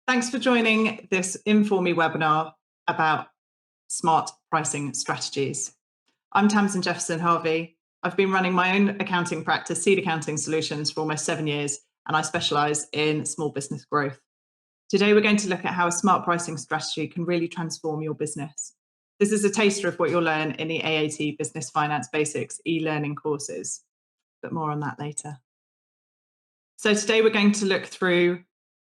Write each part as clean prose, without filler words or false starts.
Thanks for joining this Informe webinar about smart pricing strategies. I'm Tamsyn Jefferson-Harvey. I've been running my own accounting practice, Seed Accounting Solutions, for almost 7 years, and I specialise in small business growth. Today, we're going to look at how a smart pricing strategy can really transform your business. This is a taster of what you'll learn in the AAT Business Finance Basics e-learning courses, but more on that later. So today, we're going to look through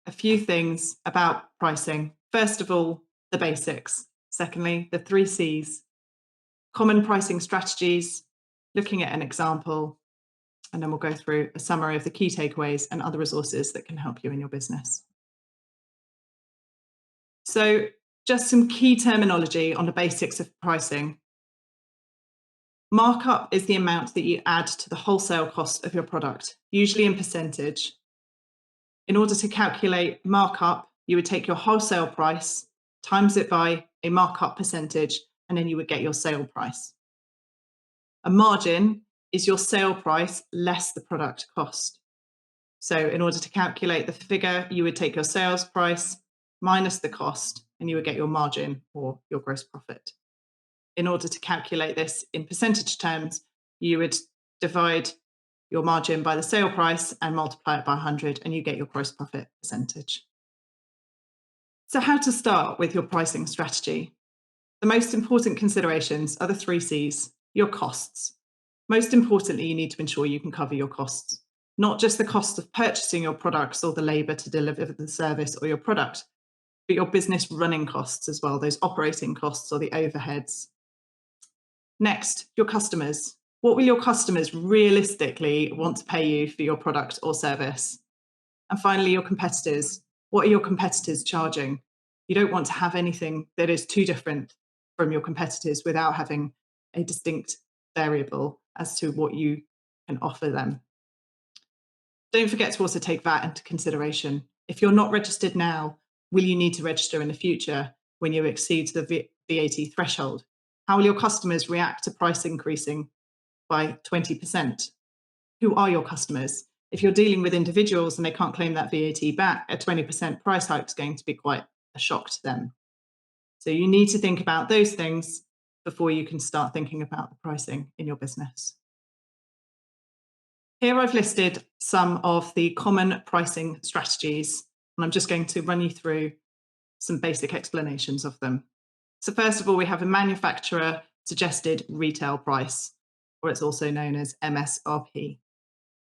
a few things about pricing. First of all, the basics. Secondly, the 3 C's, common pricing strategies, looking at an example, and then we'll go through a summary of the key takeaways and other resources that can help you in your business. So just some key terminology on the basics of pricing. Markup is the amount that you add to the wholesale cost of your product, usually in percentage. In order to calculate markup, you would take your wholesale price, times it by a markup percentage, and then you would get your sale price. A margin is your sale price less the product cost. So in order to calculate the figure, you would take your sales price minus the cost, and you would get your margin or your gross profit. In order to calculate this in percentage terms, you would divide your margin by the sale price and multiply it by 100, and you get your gross profit percentage. So how to start with your pricing strategy? The most important considerations are the 3 C's, your costs. Most importantly, you need to ensure you can cover your costs, not just the cost of purchasing your products or the labour to deliver the service or your product, but your business running costs as well, those operating costs or the overheads. Next, your customers. What will your customers realistically want to pay you for your product or service? And finally, your competitors. What are your competitors charging? You don't want to have anything that is too different from your competitors without having a distinct variable as to what you can offer them. Don't forget to also take that into consideration. If you're not registered now, will you need to register in the future when you exceed the VAT threshold? How will your customers react to price increasing by 20%? Who are your customers? If you're dealing with individuals and they can't claim that VAT back, a 20% price hike is going to be quite a shock to them. So you need to think about those things before you can start thinking about the pricing in your business. Here I've listed some of the common pricing strategies, and I'm just going to run you through some basic explanations of them. So first of all, we have a manufacturer suggested retail price, or it's also known as MSRP.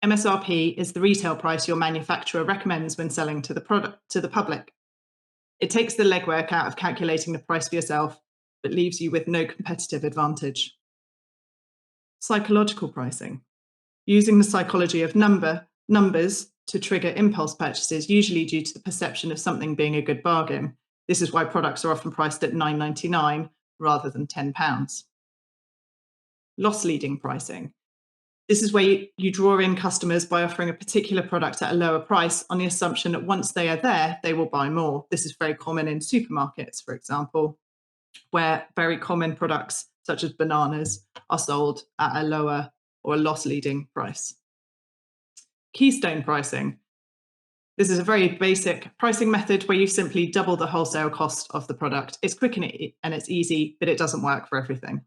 MSRP is the retail price your manufacturer recommends when selling to the public. It takes the legwork out of calculating the price for yourself, but leaves you with no competitive advantage. Psychological pricing. Using the psychology of numbers to trigger impulse purchases, usually due to the perception of something being a good bargain. This is why products are often priced at £9.99 rather than £10. Loss-leading pricing. This is where you draw in customers by offering a particular product at a lower price on the assumption that once they are there, they will buy more. This is very common in supermarkets, for example, where very common products such as bananas are sold at a lower or a loss-leading price. Keystone pricing. This is a very basic pricing method where you simply double the wholesale cost of the product. It's quick and it's easy, but it doesn't work for everything.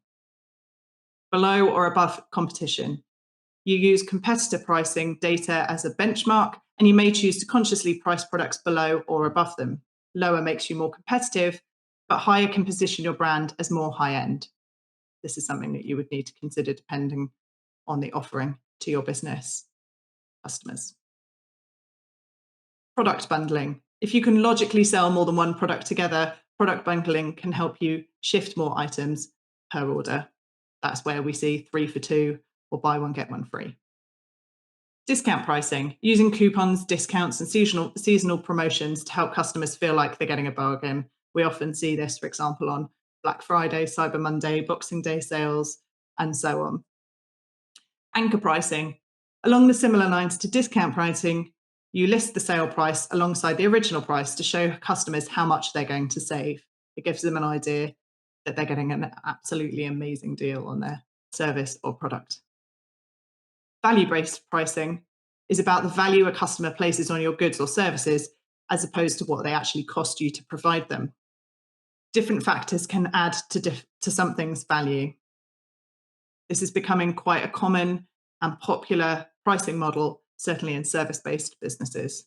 Below or above competition. You use competitor pricing data as a benchmark, and you may choose to consciously price products below or above them. Lower makes you more competitive, but higher can position your brand as more high-end. This is something that you would need to consider depending on the offering to your business customers. Product bundling. If you can logically sell more than one product together, product bundling can help you shift more items per order. That's where we see 3 for 2 or buy one, get one free. Discount pricing, using coupons, discounts, and seasonal promotions to help customers feel like they're getting a bargain. We often see this, for example, on Black Friday, Cyber Monday, Boxing Day sales, and so on. Anchor pricing. Along the similar lines to discount pricing, you list the sale price alongside the original price to show customers how much they're going to save. It gives them an idea that they're getting an absolutely amazing deal on their service or product. Value-based pricing is about the value a customer places on your goods or services. as opposed to what they actually cost you to provide them. Different factors can add to something's value. This is becoming quite a common and popular pricing model, certainly in service-based businesses.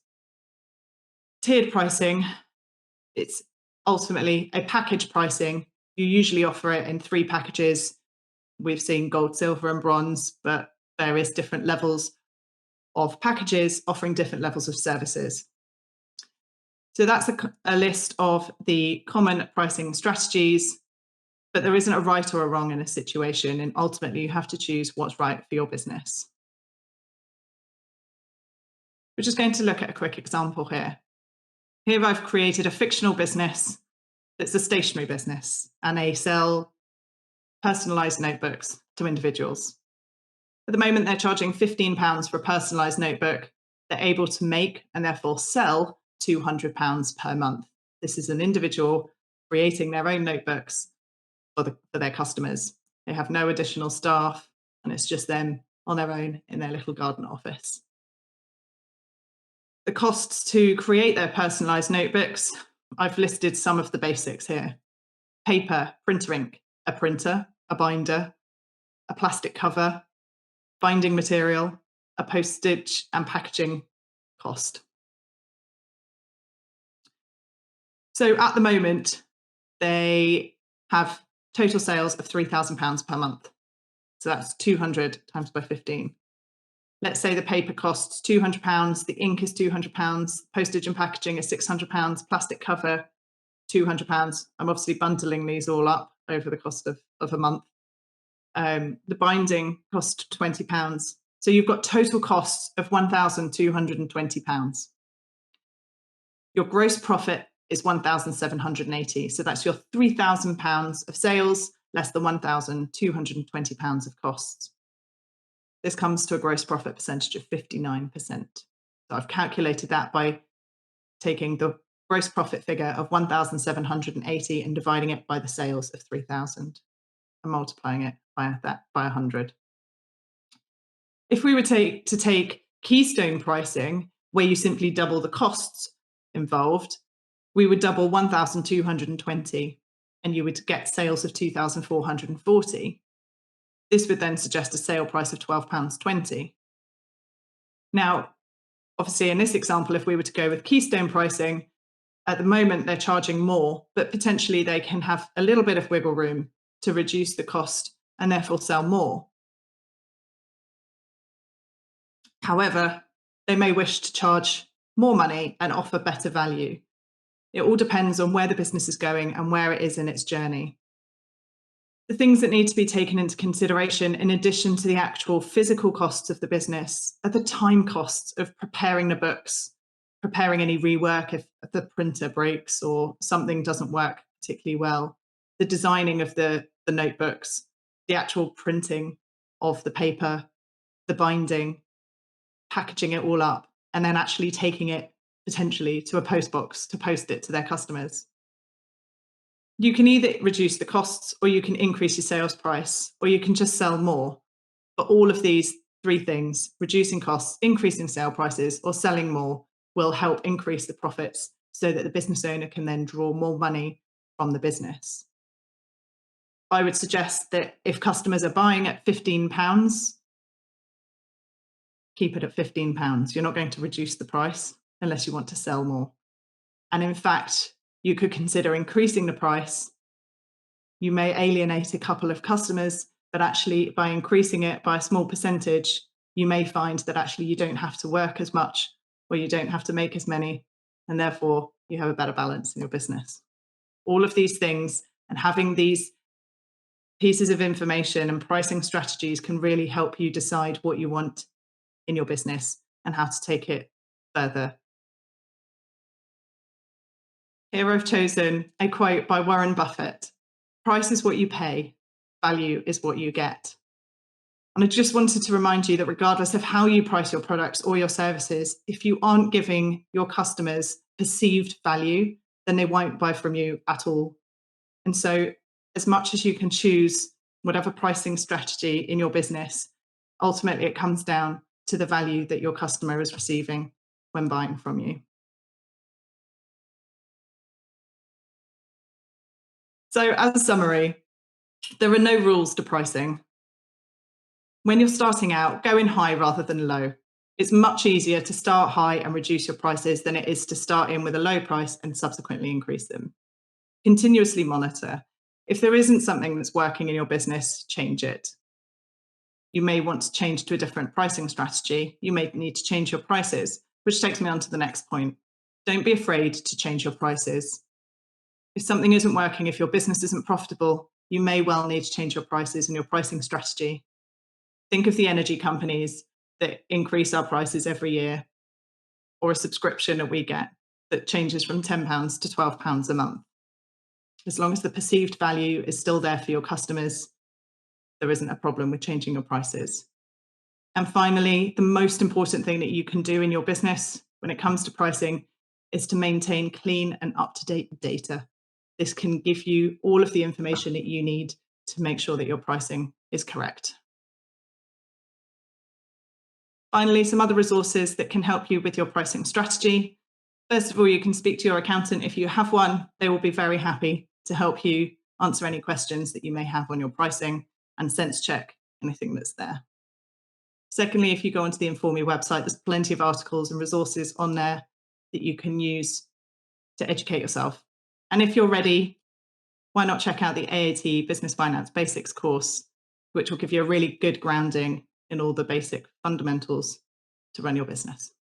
Tiered pricing, it's ultimately a package pricing. You usually offer it in 3 packages. We've seen gold, silver, and bronze, but various different levels of packages offering different levels of services. So that's a list of the common pricing strategies, but there isn't a right or a wrong in a situation, and ultimately you have to choose what's right for your business. We're just going to look at a quick example here. Here I've created a fictional business that's a stationery business, and they sell personalised notebooks to individuals. At the moment, they're charging £15 for a personalised notebook. They're able to make and therefore sell £200 per month. This is an individual creating their own notebooks for their customers. They have no additional staff, and it's just them on their own in their little garden office. The costs to create their personalised notebooks, I've listed some of the basics here. Paper, printer ink, a printer, a binder, a plastic cover, binding material, a postage and packaging cost. So at the moment, they have total sales of £3,000 per month. So that's 200 times by 15. Let's say the paper costs £200, the ink is £200, postage and packaging is £600, plastic cover £200. I'm obviously bundling these all up over the cost of a month. The binding cost £20. So you've got total costs of £1,220. Your gross profit is £1,780. So that's your £3,000 of sales less than £1,220 of costs. This comes to a gross profit percentage of 59%. So I've calculated that by taking the gross profit figure of 1,780 and dividing it by the sales of 3,000 and multiplying it by 100. If we were to take keystone pricing, where you simply double the costs involved, we would double 1,220 and you would get sales of 2,440. This would then suggest a sale price of £12.20. Now, obviously in this example, if we were to go with keystone pricing, at the moment they're charging more, but potentially they can have a little bit of wiggle room to reduce the cost and therefore sell more. However, they may wish to charge more money and offer better value. It all depends on where the business is going and where it is in its journey. The things that need to be taken into consideration, in addition to the actual physical costs of the business, are the time costs of preparing the books, preparing any rework if the printer breaks or something doesn't work particularly well, the designing of the notebooks, the actual printing of the paper, the binding, packaging it all up, and then actually taking it potentially to a post box to post it to their customers. You can either reduce the costs, or you can increase your sales price, or you can just sell more. But all of these 3 things, reducing costs, increasing sale prices, or selling more, will help increase the profits so that the business owner can then draw more money from the business. I would suggest that if customers are buying at £15, keep it at £15. You're not going to reduce the price unless you want to sell more. And in fact, you could consider increasing the price. You may alienate a couple of customers, but actually by increasing it by a small percentage, you may find that actually you don't have to work as much, or you don't have to make as many, and therefore you have a better balance in your business. All of these things and having these pieces of information and pricing strategies can really help you decide what you want in your business and how to take it further. Here I've chosen a quote by Warren Buffett: "Price is what you pay, value is what you get." And I just wanted to remind you that regardless of how you price your products or your services, if you aren't giving your customers perceived value, then they won't buy from you at all. And so as much as you can choose whatever pricing strategy in your business, ultimately it comes down to the value that your customer is receiving when buying from you. So as a summary, there are no rules to pricing. When you're starting out, go in high rather than low. It's much easier to start high and reduce your prices than it is to start in with a low price and subsequently increase them. Continuously monitor. If there isn't something that's working in your business, change it. You may want to change to a different pricing strategy. You may need to change your prices, which takes me on to the next point. Don't be afraid to change your prices. If something isn't working, if your business isn't profitable, you may well need to change your prices and your pricing strategy. Think of the energy companies that increase our prices every year, or a subscription that we get that changes from £10 to £12 a month. As long as the perceived value is still there for your customers, there isn't a problem with changing your prices. And finally, the most important thing that you can do in your business when it comes to pricing is to maintain clean and up-to-date data. This can give you all of the information that you need to make sure that your pricing is correct. Finally, some other resources that can help you with your pricing strategy. First of all, you can speak to your accountant if you have one. They will be very happy to help you answer any questions that you may have on your pricing and sense check anything that's there. Secondly, if you go onto the Inform Me website, there's plenty of articles and resources on there that you can use to educate yourself. And if you're ready, why not check out the AAT Business Finance Basics course, which will give you a really good grounding in all the basic fundamentals to run your business.